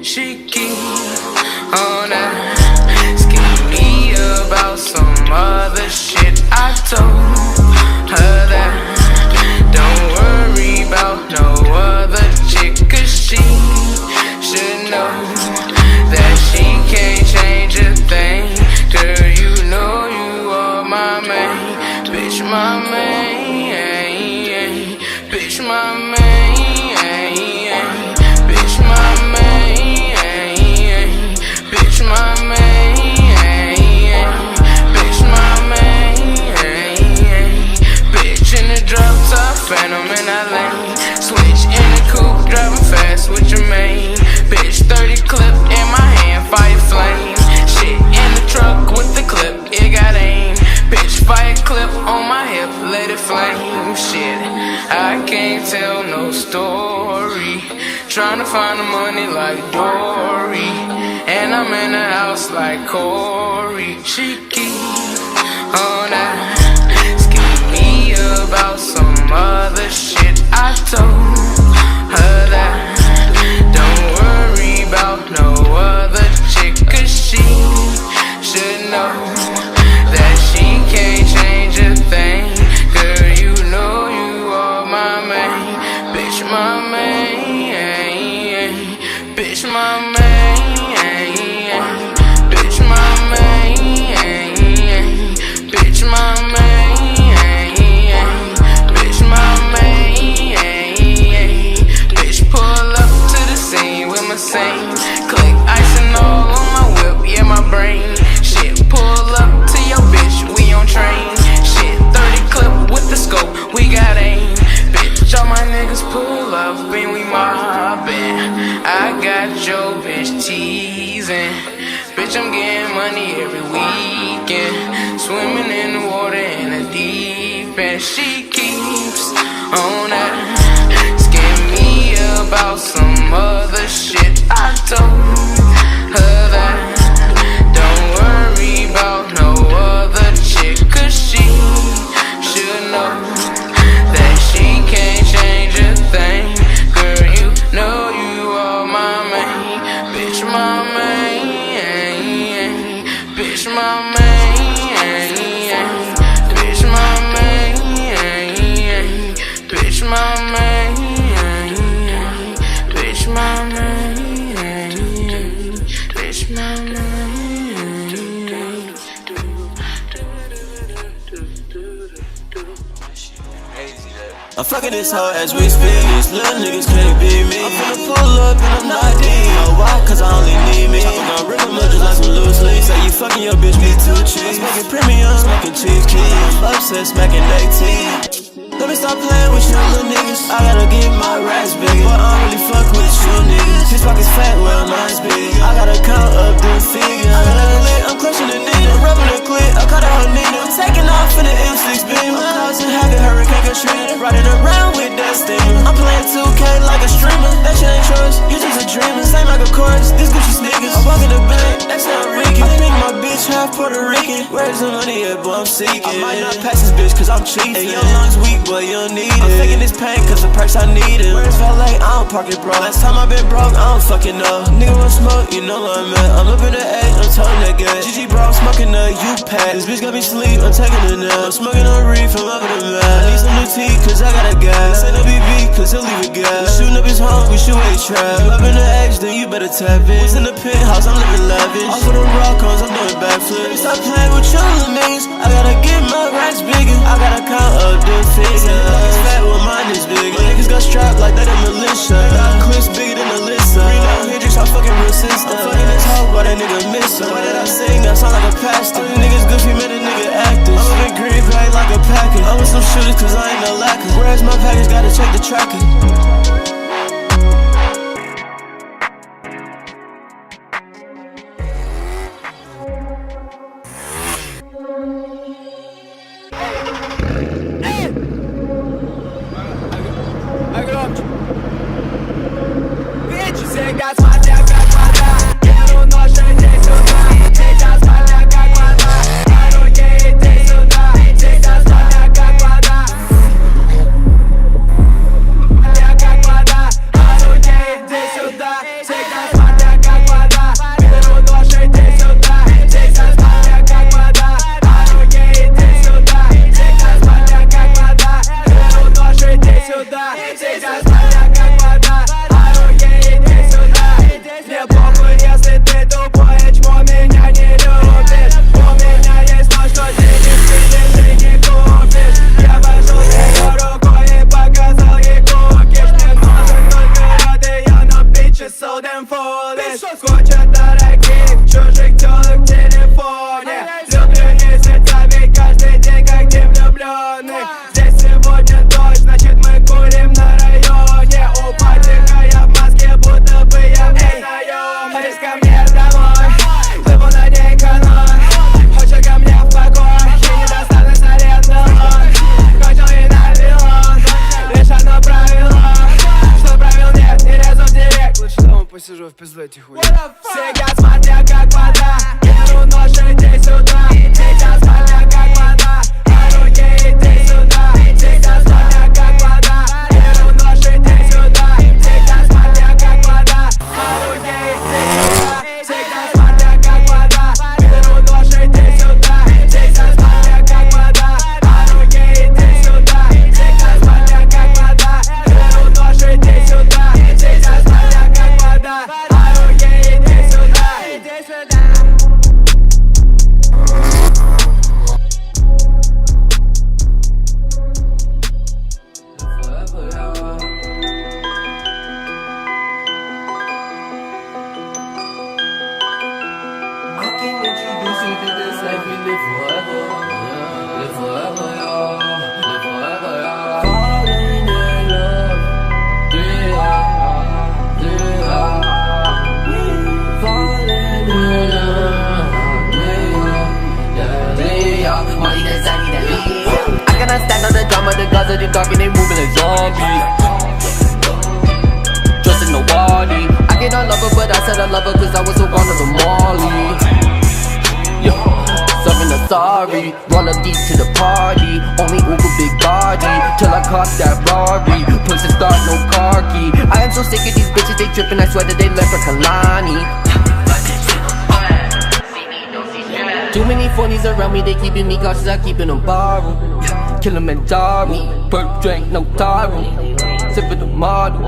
She keep on asking me about some other shit. I told her that don't worry about no other chick, 'cause she should know that she can't change a thing. Girl, you know you are my main, bitch, my main, bitch, my main. Phantom in that lane, switch in the coupe, driving fast with your main. Bitch, 30 clip in my hand, fire flame. Shit in the truck with the clip, it got aim. Bitch, fire clip on my hip, let it flame. Shit, I can't tell no story. Tryna find the money like Dory, and I'm in the house like Corey. She keep on asking me about some other shit. I told her that don't worry about no other chick, 'cause she should know that she can't change a thing. Girl, you know you are my main, bitch, my main, bitch, my main, bitch, my main, bitch, my main. Click icing all on my whip, yeah, my brain. Shit, pull up to your bitch, we on train. Shit, 30 clip with the scope, we got aim. Bitch, all my niggas pull up and we mobbing. I got your bitch teasing. Bitch, I'm getting money every weekend. Swimming in the water in the deep end. She keeps on asking me about some other shit. I told her that don't worry about no other chick, 'cause she should know that she can't change a thing. Girl, you know you are my main, bitch, my main, bitch, my main, bitch, my main, bitch, my main, bitch, my main. I'm fucking this hoe as we speak. These little niggas can't beat me. I'm finna pull up and I'm not deep. Know why? 'Cause I only need me. I'm gonna rip them up just like some loose leaves. Say you fucking your bitch, be too cheap. Smoking premium, smoking cheese keys. Upset, smacking they teeth. Let me stop playing with you little niggas. I gotta get my racks big, but I don't really fuck with you niggas. His pockets fat, well mine's big. I gotta count up them figures. I got a lit, I'm clutching the nigga. I'm rubbing the clit, I caught her nigga. I'm taking off in the M6 beam. I'm causing havoc, Hurricane Katrina. Riding around with that steamer. I'm playing 2K like a streamer. That shit ain't trust, you just a dreamer. Same like a chorus, this Gucci sneakers. I'm walking the bank, that's not Ricky. I think my bitch half Puerto Rican. Where's the money at, boy, I'm seeking. I might not pass this bitch 'cause I'm cheating. Hey, your lungs weak, but you don't need it. I'm faking this pain 'cause the perks I need it. Where's valet? I don't park it, bro. Last time I been broke, I don't fucking know. Nigga want smoke, you know where I'm at. I'm up in the A, I'm toting that gas. GG bro, I'm smoking the U-Pack. This bitch got me sleep, I'm taking a nap. I'm smoking on reef, I'm up in the mat. I need some new tea 'cause I got a gas. Say no BB 'cause he'll leave a gas. We shooting up his home, we shoot a trap. You up in the H, then you better tap in. Was in the penthouse, I'm living lavish. Off of the rock cones, I'm doing backflips. Stop playing with your little niggas, I gotta get my racks bigger. I gotta count up the figures. Pockets fat, well mine is bigger. My niggas got strapped like they the militia. Got clips bigger than the list. Reno Hendrix, I'm fucking real sister. I'm fucking this hoe, why that nigga miss her? Why did I sing? I sound like a pastor. All these niggas goofy, made a nigga actors. I'm up in Green Bay like a packer. I'm with some shooters 'cause I ain't no lacker. Where's my package? Gotta check the tracker. пизду эти хуйни. Сейчас смотря как вода, беру нож, иди сюда. Сейчас смотря как вода, а руки иди сюда. Сейчас смотря как вода, беру нож, иди сюда. Сейчас смотря как вода, а руки иди сюда. Сейчас смотря как вода, беру нож, иди сюда. Сейчас смотря как вода, а руки иди сюда. Сейчас смотря как вода, беру нож, иди сюда. Сейчас смотря как вода, а руки иди сюда. Иди сюда. I cannot stand on the drama, the guys are talking, they moving like zombies. Trusting nobody. I cannot love her, but I said I love her cause I was so gone to the Molly. Yeah, serving a sorry, roll up deep to the party. Only Uber big body, till I caught that Rari. Push the start, no car key. I am so sick of these bitches, they tripping, I swear that they left for Kalani. Too many phonies around me, they keeping me cautious, I keeping them borrowed. Kilimanjaro, perk drink, no taro. Sipping the model,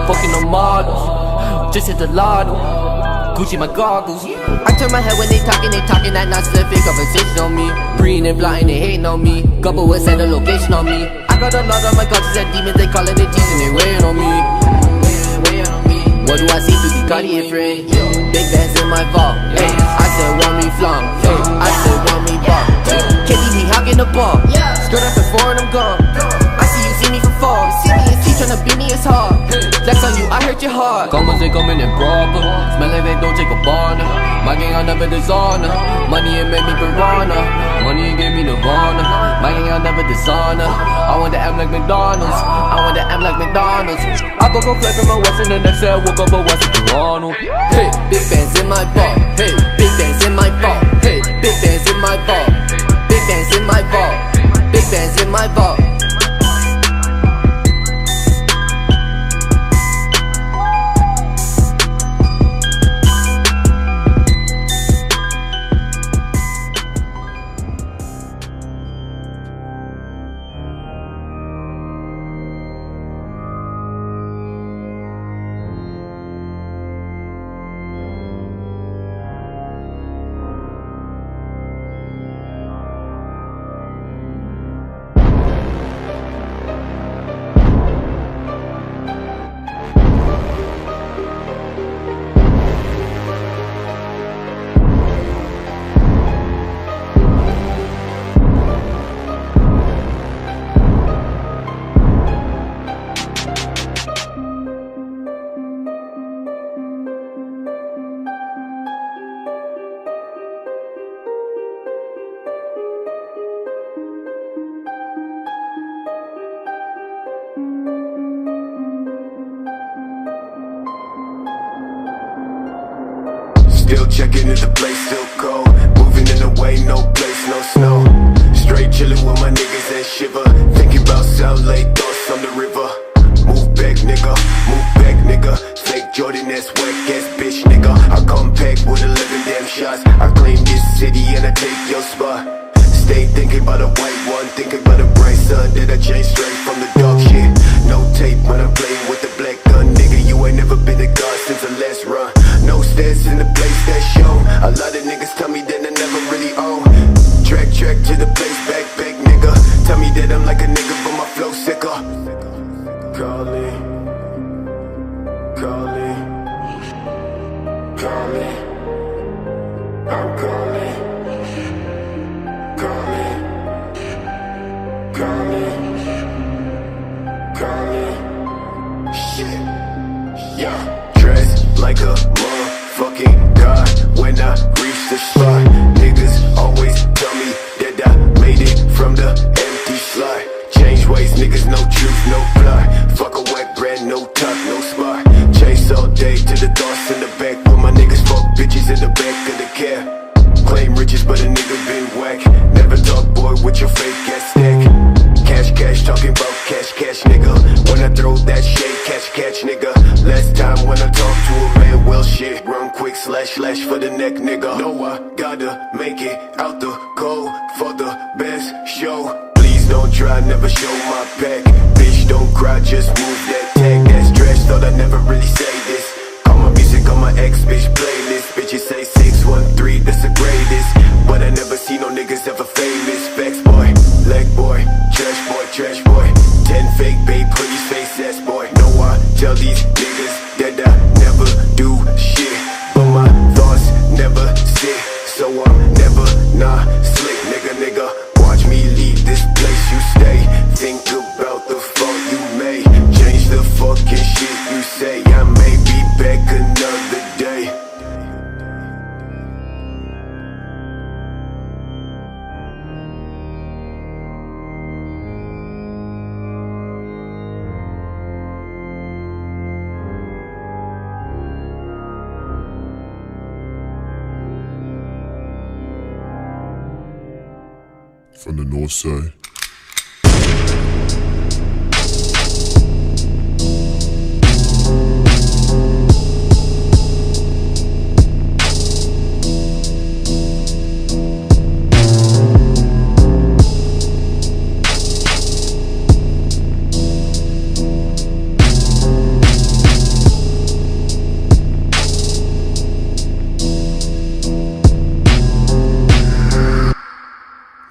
fucking the models. Just hit the lotto, Gucci my goggles. I turn my head when they talking that nonsense, they fake conversation on me. Breathing and plotting, they hating on me. Couple with send a location on me. I got a lot of my cultures and demons, they calling it teasing, they weighing on me. What do I see through the Cartier frame? Big bands in my vault. Hey, I said want me flaunt. Hey, I said want me ball. Can't leave me hogging the ball. Skirt up before and I'm gone. I see me from far. See me and see tryna beat me, it's hard. Flex on you, I hurt your heart. Commas they coming in proper. Smell like they don't take a bonner. My gang I never dishonor. Money it made me piranha. Money it gave me Nirvana. My gang I never dishonor. I want to act like McDonald's. I want to act like McDonald's. I go play from my West and the next day I woke up a West in Toronto. Hey, big bands in my ball. Hey, big bands in my ball. Hey, big bands in my ball. Big bands in my ball. Big bands in my ball. Still checking if the place still cold. Moving in the way, no place, no snow. Straight chilling with my niggas and shiver. Thinking about South Lake, thoughts on the river. Move back, nigga, move back, nigga. Fake Jordan, that's whack ass bitch, nigga. I come pack with 11 damn shots. I claim this city and I take your spot. Stay thinking about a white one, thinking about a bright sun that I changed straight from the dog shit. No tape when I'm playing with the black gun, nigga. You ain't never been a god since the last run. No stats in the place that's shown. A lot of niggas tell me that I never really own. Track to the place, back, nigga. Tell me that I'm like a nigga, but my flow sicker. Calling, calling, calling. I'm calling, calling, calling, calling. Shit, yeah. Dressed like a motherfucking god when I reach the spot. Niggas always tell me that I made it from the empty slot. Chain for the neck, nigga. Know I gotta make it out the cold for the best show. Please don't try, never show my back. Bitch, don't cry, just move that tag. That's trash, thought I'd never really say this. Call my music on my ex-bitch playlist. Bitches say 613, that's the greatest. But I never see no niggas ever famous. Facts boy, leg boy, trash boy. 10 fake babe, pretty face ass boy. Know I tell these niggas that I never do shit, but my thoughts never sit, so I'm never not slick, nigga. Watch me leave this place you stay. Think about the fault you made. Change the fucking shit you say. I may be back another day. From the north side.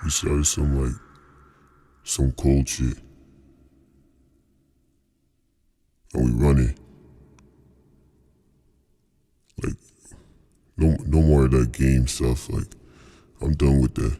We started some cold shit. And we running. Like, no more of that game stuff. Like, I'm done with that.